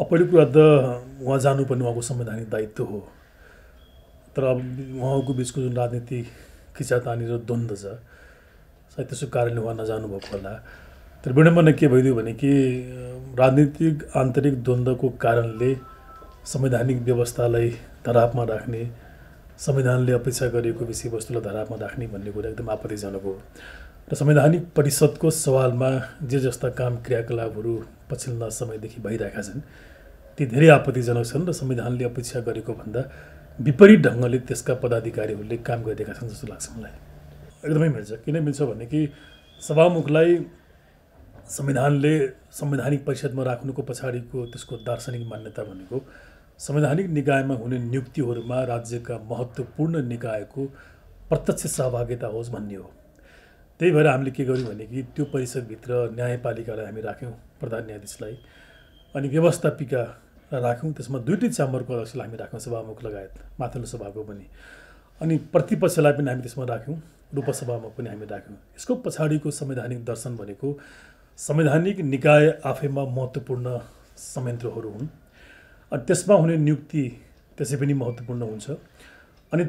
पहिलो कुरा त उहाँ जानुपर्ने उहाँको संवैधानिक दायित्व हो। तर अब उहाँको बिचको जुन राजनीतिक खिचातानी र द्वन्द्व छ, सायद त्यसको कारणले उहाँ नजानु भएको होला। तर विडम्बना के भइदियो भने कि राजनीतिक आन्तरिक द्वन्द्वको कारणले संवैधानिक व्यवस्थालाई धरापमा राख्ने, संविधानले अपेक्षा गरेको विषयवस्तुलाई धरापमा राख्ने भन्ने कुरा एकदम आपत्तिजनक हो। र संवैधानिक परिषदको सवालमा जे जस्ता काम क्रियाकलापहरू पछिल्ला समयदेखि भइरहेका छन् ती धेरै आपत्तिजनक छन् र संविधानले अपेक्षा गरेको भन्दा विपरीत ढङ्गले त्यसका पदाधिकारीहरूले काम गरिरहेका छन् जस्तो लाग्छ मलाई। एकदमै मिल्छ। किन मिल्छ भने कि सभामुखलाई संविधानले संवैधानिक परिषदमा राख्नुको पछाडिको त्यसको दार्शनिक मान्यता भनेको संवैधानिक निकायमा हुने नियुक्तिहरूमा राज्यका महत्त्वपूर्ण निकायको प्रत्यक्ष सहभागिता होस् भन्ने हो। त्यही भएर हामीले के गर्यौँ भने कि त्यो परिषदभित्र न्यायपालिकालाई हामी राख्यौँ, प्रधान न्यायाधीशलाई, अनि व्यवस्थापिका राख्यौँ। त्यसमा दुईटै च्याम्बरको अध्यक्षलाई हामी राख्यौँ, सभामुख लगायत माथिल्लो सभाको पनि, अनि प्रतिपक्षलाई पनि हामी त्यसमा राख्यौँ, उपसभामुख पनि हामी राख्यौँ। यसको पछाडिको संवैधानिक दर्शन भनेको संवैधानिक निकाय आफैमा महत्त्वपूर्ण संयन्त्रहरू हुन्, अनि त्यसमा हुने नियुक्ति त्यसै पनि महत्त्वपूर्ण हुन्छ। अनि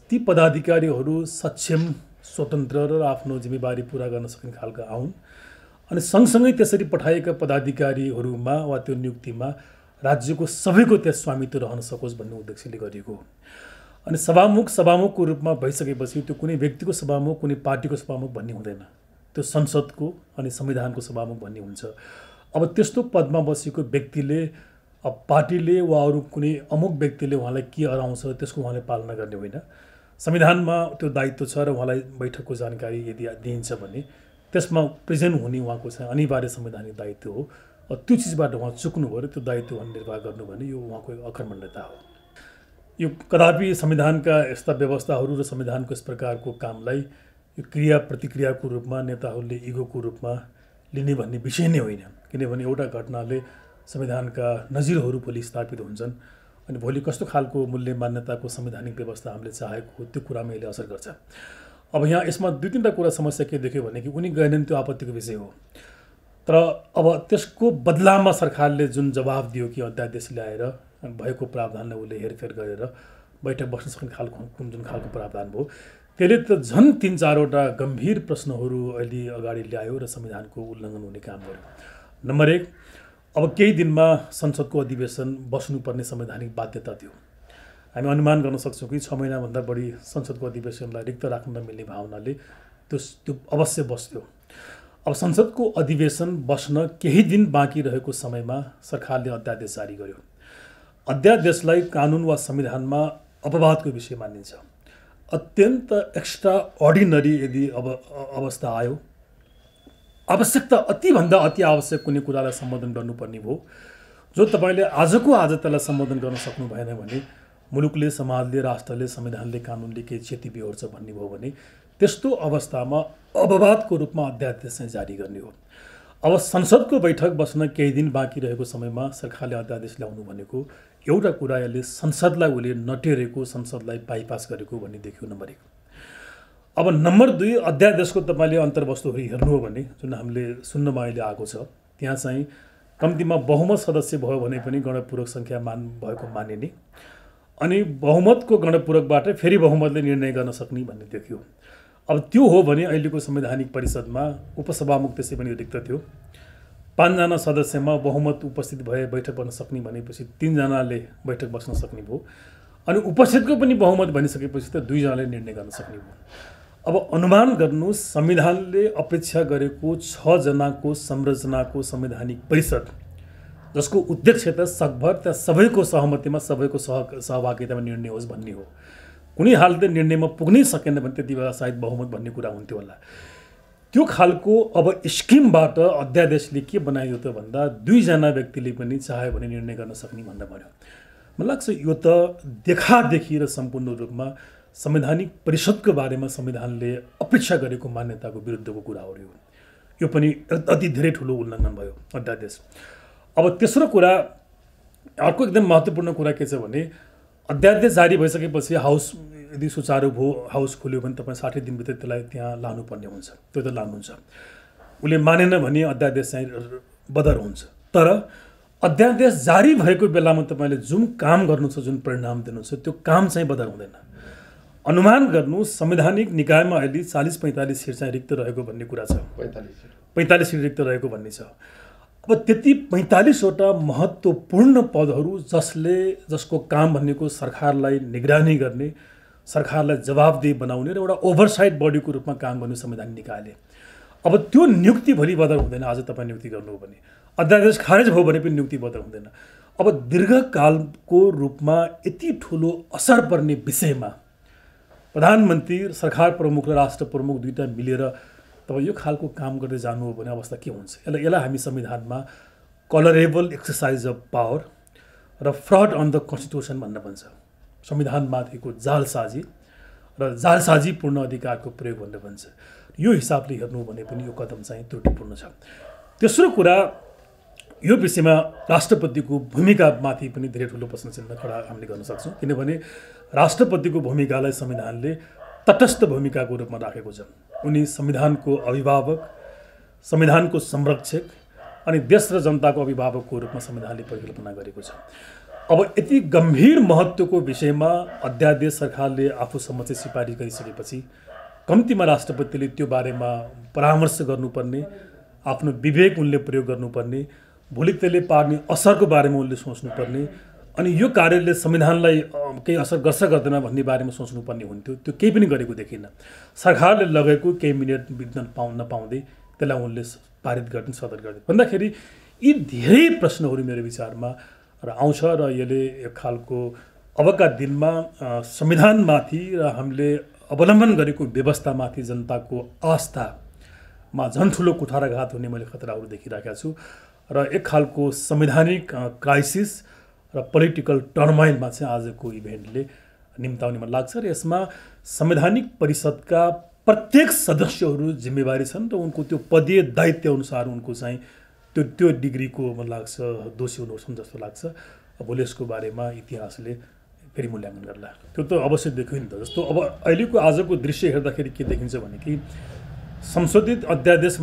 ती पदाधिकारीहरू सक्षम, स्वतन्त्र र आफ्नो जिम्मेवारी पुरा गर्न सक्ने खालका आउन्। अनि सँगसँगै त्यसरी पठाइएका पदाधिकारीहरूमा वा त्यो नियुक्तिमा राज्यको सबैको त्यस स्वामित्व रहन सकोस् भन्ने उद्देश्यले गरिएको हो। अनि सभामुखको रूपमा भइसकेपछि त्यो कुनै व्यक्तिको सभामुख, कुनै पार्टीको सभामुख भन्ने हुँदैन, त्यो संसदको अनि संविधानको सभामुख भन्ने हुन्छ। अब त्यस्तो पदमा बसेको व्यक्तिले अब पार्टीले वा अरू कुनै अमुक व्यक्तिले उहाँलाई के अराउँछ त्यसको उहाँले पालना गर्ने होइन। संविधानमा त्यो दायित्व छ र उहाँलाई बैठकको जानकारी यदि दिइन्छ भने त्यसमा प्रेजेन्ट हुने उहाँको चाहिँ अनिवार्य संवैधानिक दायित्व हो। त्यो चिजबाट उहाँ चुक्नु भयो र त्यो दायित्व उहाँले निर्वाह गर्नु भने यो उहाँको अखण्डता हो। यो कदापि संविधानका यस्ता व्यवस्थाहरू र संविधानको यस प्रकारको कामलाई यो क्रिया प्रतिक्रियाको रूपमा नेताहरूले इगोको रूपमा लिने भन्ने विषय नै होइन। किनभने एउटा घटनाले संविधानका नजिरहरू भोलि स्थापित हुन्छन्, अनि भोलि कस्तो खालको मूल्य मान्यताको संवैधानिक व्यवस्था हामीले चाहेको हो त्यो कुरामा यसले असर गर्छ। अब यहाँ यसमा दुई तिनवटा कुरा समस्या के देख्यो भने कि उनी गएनन्, त्यो आपत्तिको विषय हो। तर अब त्यसको बदलामा सरकारले जुन जवाब दियो कि अध्यादेश ल्याएर भएको प्रावधानलाई उसले हेरफेर गरेर बैठक बस्न सक्ने खालको जुन खालको प्रावधान भयो, त्यसले त झन् 3-4वटा गम्भीर प्रश्नहरू अहिले अगाडि ल्यायो र संविधानको उल्लङ्घन हुने काम गर्यो। नम्बर 1, अब केही दिनमा संसदको अधिवेशन बस्नुपर्ने संवैधानिक बाध्यता थियो। हामी अनुमान गर्न सक्छौँ कि 6 महिनाभन्दा बढी संसदको अधिवेशनलाई रिक्त राख्न नमिल्ने भावनाले त्यो अवश्य बस्थ्यो। अब संसदको अधिवेशन बस्न केही दिन बाँकी रहेको समयमा सरकारले अध्यादेश जारी गर्यो। अध्यादेशलाई कानुन वा संविधानमा अपवादको विषय मानिन्छ। अत्यन्त एक्स्ट्रा अर्डिनरी यदि अवस्था आयो, आवश्यकता अतिभन्दा अति आवश्यक कुनै कुरालाई सम्बोधन गर्नुपर्ने भयो, जो तपाईँले आजको आज त्यसलाई सम्बोधन गर्न सक्नु भएन भने मुलुकले, समाजले, राष्ट्रले, संविधानले, कानुनले केही क्षति बिहोर्छ भन्ने भयो भने त्यस्तो अवस्थामा अपवादको रूपमा अध्यादेश चाहिँ जारी गर्ने हो। अब संसदको बैठक बस्न केही दिन बाँकी रहेको समयमा सरकारले अध्यादेश ल्याउनु भनेको एउटा कुरा यसले संसदलाई उसले नटेरेको, संसदलाई बाइपास गरेको भन्ने देखियो, नम्बर 1। अब नम्बर 2, अध्यादेशको तपाईँले अन्तर्वस्तुहरू हेर्नु हो भने जुन हामीले सुन्नमा अहिले आएको छ, त्यहाँ चाहिँ कम्तीमा बहुमत सदस्य भयो भने पनि गणपूरक सङ्ख्या भएको मानिने, अनि बहुमतको गणपूरकबाट फेरि बहुमतले निर्णय गर्न सक्ने भन्ने देखियो। अब त्यो हो भने अहिलेको संवैधानिक परिषदमा उपसभामुख त्यसै पनि रिक्त थियो। 5 जना सदस्यमा बहुमत उपस्थित भए बैठक बस्न सक्ने भनेपछि 3 जनाले बैठक बस्न सक्ने भयो, अनि उपस्थितको पनि बहुमत भनिसकेपछि त 2 जनाले निर्णय गर्न सक्ने भयो। अब अनुमान गर्नु, संविधानले अपेक्षा गरेको 6 जनाको संरचनाको संवैधानिक परिषद जसको उद्देश्य त सकभर त्यहाँ सबैको सहमतिमा, सबैको सहभागितामा निर्णय होस् भन्ने हो। कुनै हालत निर्णयमा पुग्नै सकेन भने त्यति बेला सायद बहुमत भन्ने कुरा हुन्थ्यो होला। त्यो खालको अब स्किमबाट अध्यादेशले के बनाइयो त भन्दा 2 जना व्यक्तिले पनि चाह्यो भने निर्णय गर्न सक्ने भनेर भन्यो। मलाई लाग्छ यो त देखादेखि र सम्पूर्ण रूपमा संवैधानिक परिषदको बारेमा संविधानले अपेक्षा गरेको मान्यताको विरुद्धको कुरा हो। यो पनि अति धेरै ठुलो उल्लङ्घन भयो अध्यादेश। अब तेस्रो कुरा, अर्को एकदम महत्त्वपूर्ण कुरा के छ भने अध्यादेश जारी भइसकेपछि यदि सुचारू भयो हाउस खोल्यो भने तपाईँ 60 दिनभित्र त्यसलाई त्यहाँ लानुपर्ने हुन्छ, त्यो त लानुहुन्छ। उसले मानेन भने अध्यादेश चाहिँ बदर हुन्छ। तर अध्यादेश जारी भएको बेलामा तपाईँले जुन काम गर्नु छ, जुन परिणाम दिनु छ, त्यो काम चाहिँ बदर हुँदैन। अनुमान गर्नु संवैधानिक निकायमा अहिले 40-45 सिट चाहिँ रिक्त रहेको भन्ने कुरा छ। 45 सिट रिक्त रहेको भन्ने छ। अब त्यति 45वटा महत्त्वपूर्ण पदहरू जसको काम भनेको सरकारलाई निगरानी गर्ने, सरकारलाई जवाबदेही बनाउने र एउटा ओभरसाइट बडीको रूपमा काम गर्ने संवैधानिक निकायले। अब त्यो नियुक्ति भोलि बदर हुँदैन। आज तपाईँ नियुक्ति गर्नु हो भने, अध्यादेश खारेज भयो भने पनि नियुक्ति बदर हुँदैन। अब दीर्घकालको रूपमा यति ठुलो असर पर्ने विषयमा प्रधानमन्त्री, सरकार प्रमुख र राष्ट्र प्रमुख दुईटा मिलेर तपाईँ यो खालको काम गर्दै जानु हो भने अवस्था के हुन्छ? यसलाई हामी संविधानमा कलरेबल एक्सर्साइज अफ पावर र फ्रड अन द कन्स्टिट्युसन भन्न भन्छ। संविधानमाथिको जालसाजी र जालसाजीपूर्ण अधिकारको प्रयोग भनेर भन्छ। यो हिसाबले हेर्नु हो भने पनि यो कदम चाहिँ त्रुटिपूर्ण छ। तेस्रो कुरा, यो विषयमा राष्ट्रपतिको भूमिकामाथि पनि धेरै ठुलो प्रश्न चिन्ह खडा हामीले गर्न सक्छौँ। किनभने राष्ट्रपतिको भूमिकालाई संविधानले तटस्थ भूमिकाको रूपमा राखेको छ। उनी संविधानको अभिभावक, संविधानको संरक्षक अनि देश र जनताको अभिभावकको रूपमा संविधानले परिकल्पना गरेको छ। अब यति गम्भीर महत्त्वको विषयमा अध्यादेश सरकारले आफूसम्म चाहिँ सिफारिस गरिसकेपछि कम्तीमा राष्ट्रपतिले त्यो बारेमा परामर्श गर्नुपर्ने, आफ्नो विवेक उनले प्रयोग गर्नुपर्ने, भोलि त्यसले पार्ने असरको बारेमा उनले सोच्नुपर्ने, अनि यो कार्यले संविधानलाई केही असर गर्छ गर्दैन भन्ने बारेमा सोच्नुपर्ने हुन्थ्यो। त्यो केही पनि गरेको देखिन। सरकारले लगेको केही मिनट बित्न नपाउँदै त्यसलाई उनले पारित गर्ने, सदर गर्ने भन्दाखेरि यी धेरै प्रश्नहरू मेरो विचारमा र आउँछ र यसले एक खालको अबका दिनमा संविधानमाथि र हामीले अवलम्बन गरेको व्यवस्थामाथि जनताको आस्थामा झन् ठुलो कुठाराघात हुने मैले खतराहरू देखिरहेका छु र एक खालको संवैधानिक क्राइसिस र पोलिटिकल टर्माइलमा चाहिँ आजको इभेन्टले निम्ताउने मलाई लाग्छ। र यसमा संवैधानिक परिषदका प्रत्येक सदस्यहरू जिम्मेवारी छन् र उनको त्यो पदीय दायित्व अनुसार उनको चाहिँ त्यो डिग्रीको मलाई लाग्छ दोषी हुनुपर्छ जस्तो लाग्छ। भोलि यसको बारेमा इतिहासले फेरि मूल्याङ्कन गर्ला। त्यो त अवश्य देखियो नि त। जस्तो अब अहिलेको आजको दृश्य हेर्दाखेरि के देखिन्छ भने कि संशोधित अध्यादेश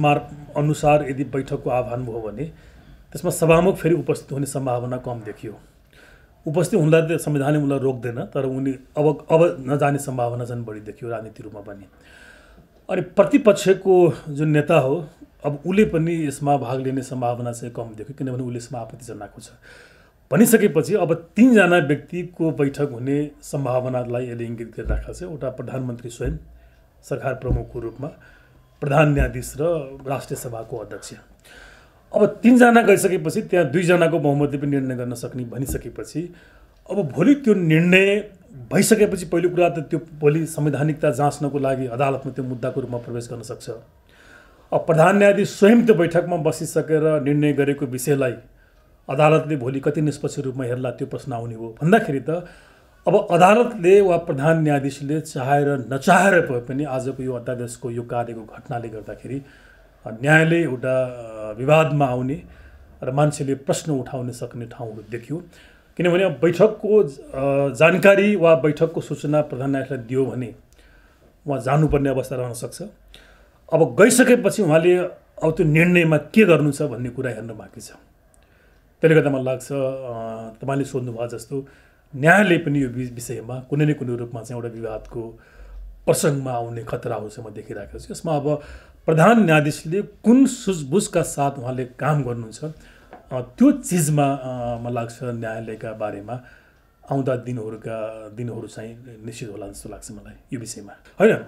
अनुसार यदि बैठकको आह्वान भयो भने त्यसमा सभामुख फेरि उपस्थित हुने सम्भावना कम देखियो। उपस्थित हुँदा त संविधानले उनलाई रोक्दैन, तर उनी अब नजाने सम्भावना झन् बढी देखियो राजनीति रूपमा पनि। अनि प्रतिपक्षको जुन नेता हो अब उसले पनि यसमा भाग लिने सम्भावना चाहिँ कम देखियो, किनभने उसले यसमा आपत्ति जनाएको छ। भनिसकेपछि अब 3 जना व्यक्तिको बैठक हुने सम्भावनालाई यसले इङ्गित गरिराखेको छ। एउटा प्रधानमन्त्री स्वयं सरकार प्रमुखको रूपमा, प्रधान न्यायाधीश र राष्ट्रिय सभाको अध्यक्ष। अब 3 जना गइसकेपछि त्यहाँ 2 जनाको बहुमतले पनि निर्णय गर्न सक्ने भनिसकेपछि अब भोलि त्यो निर्णय भइसकेपछि पहिलो कुरा त त्यो भोलि संवैधानिकता जाँच्नको लागि अदालतमा त्यो मुद्दाको रूपमा प्रवेश गर्न सक्छ। अब प्रधान न्यायाधीश स्वयं त्यो बैठकमा बसिसकेर निर्णय गरेको विषयलाई अदालतले भोलि कति निष्पक्ष रूपमा हेर्ला, त्यो प्रश्न आउने हो। भन्दाखेरि त अब अदालतले वा प्रधान न्यायाधीशले चाहेर नचाहेर भए पनि आजको यो अध्यादेशको यो कार्यको घटनाले गर्दाखेरि न्यायले एउटा विवादमा आउने र मान्छेले प्रश्न उठाउन सक्ने ठाउँहरू देखियो। किनभने बैठकको जानकारी वा बैठकको सूचना प्रधान न्यायाधीशलाई दियो भने उहाँ जानुपर्ने अवस्था रहन सक्छ। अब गइसकेपछि उहाँले अब त्यो निर्णयमा के गर्नु छ भन्ने कुरा हेर्न बाँकी छ। त्यसले गर्दा मलाई लाग्छ तपाईँले सोध्नुभयो जस्तो न्यायले पनि यो विषयमा कुनै न कुनै रूपमा चाहिँ एउटा विवादको प्रसङ्गमा आउने खतराहरू चाहिँ म देखिरहेको छु। यसमा अब प्रधान न्यायाधीशले कुन सुझबुझका साथ उहाँले काम गर्नुहुन्छ त्यो चिजमा मलाई लाग्छ न्यायालयका बारेमा आउँदा दिनहरू चाहिँ निश्चित होला जस्तो लाग्छ मलाई यो विषयमा। होइन,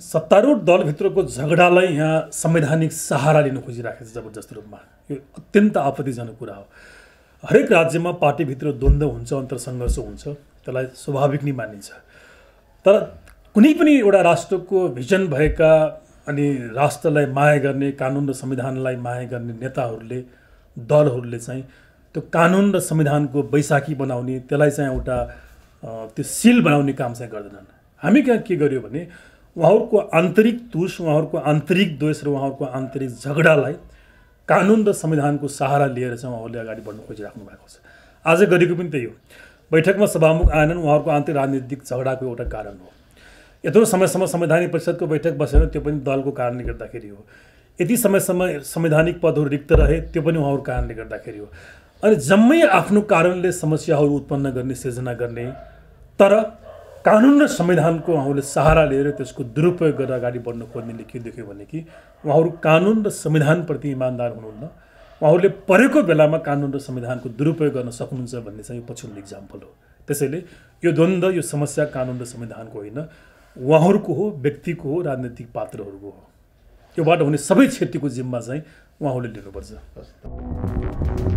सत्तारूढ दलभित्रको झगडालाई यहाँ संवैधानिक सहारा लिन खोजिराखेको छ जबरजस्त रूपमा। यो अत्यन्त आपत्तिजनक कुरा हो। हरेक राज्यमा पार्टीभित्र द्वन्द्व हुन्छ, अन्तरसङ्घर्ष हुन्छ, त्यसलाई स्वाभाविक नै मानिन्छ। तर कुनै पनि एउटा राष्ट्रको भिजन भएका अनि राष्ट्रलाई माया गर्ने, कानुन र संविधानलाई माया गर्ने नेताहरूले, दलहरूले चाहिँ त्यो कानुन र संविधानको बैशाखी बनाउने, त्यसलाई चाहिँ एउटा त्यो सिल बनाउने काम चाहिँ गर्दैनन्। हामी कहाँ के गर्यो भने उहाँहरूको आन्तरिक तुष, उहाँहरूको आन्तरिक द्वेष र उहाँहरूको आन्तरिक झगडालाई कानुन र संविधानको सहारा लिएर चाहिँ उहाँहरूले अगाडि बढ्न खोजिराख्नु भएको छ। आज गरेको पनि त्यही हो। बैठकमा सभामुख आएनन्, उहाँहरूको आन्तरिक राजनीतिक झगडाको एउटा कारण हो। यत्रो समयसम्म संवैधानिक परिषदको बैठक बसेन, त्यो पनि दलको कारणले गर्दाखेरि हो। यति समयसम्म संवैधानिक पदहरू रिक्त रहे, त्यो पनि उहाँहरूको कारणले गर्दाखेरि हो। अनि जम्मै आफ्नो कारणले समस्याहरू उत्पन्न गर्ने, सिर्जना गर्ने, तर कानुन र संविधानको उहाँहरूले सहारा लिएर त्यसको दुरुपयोग गरेर अगाडि बढ्न खोज्नेले के देख्यो भने कि उहाँहरू कानुन र संविधानप्रति इमान्दार हुनुहुन्न, उहाँहरूले परेको बेलामा कानुन र संविधानको दुरुपयोग गर्न सक्नुहुन्छ भन्ने चाहिँ यो पछिल्लो इक्जाम्पल हो। त्यसैले यो द्वन्द्व, यो समस्या कानुन र संविधानको होइन, उहाँहरूको हो, व्यक्तिको हो, राजनीतिक पात्रहरूको हो। योबाट हुने सबै क्षतिको जिम्मा चाहिँ उहाँहरूले लिनुपर्छ।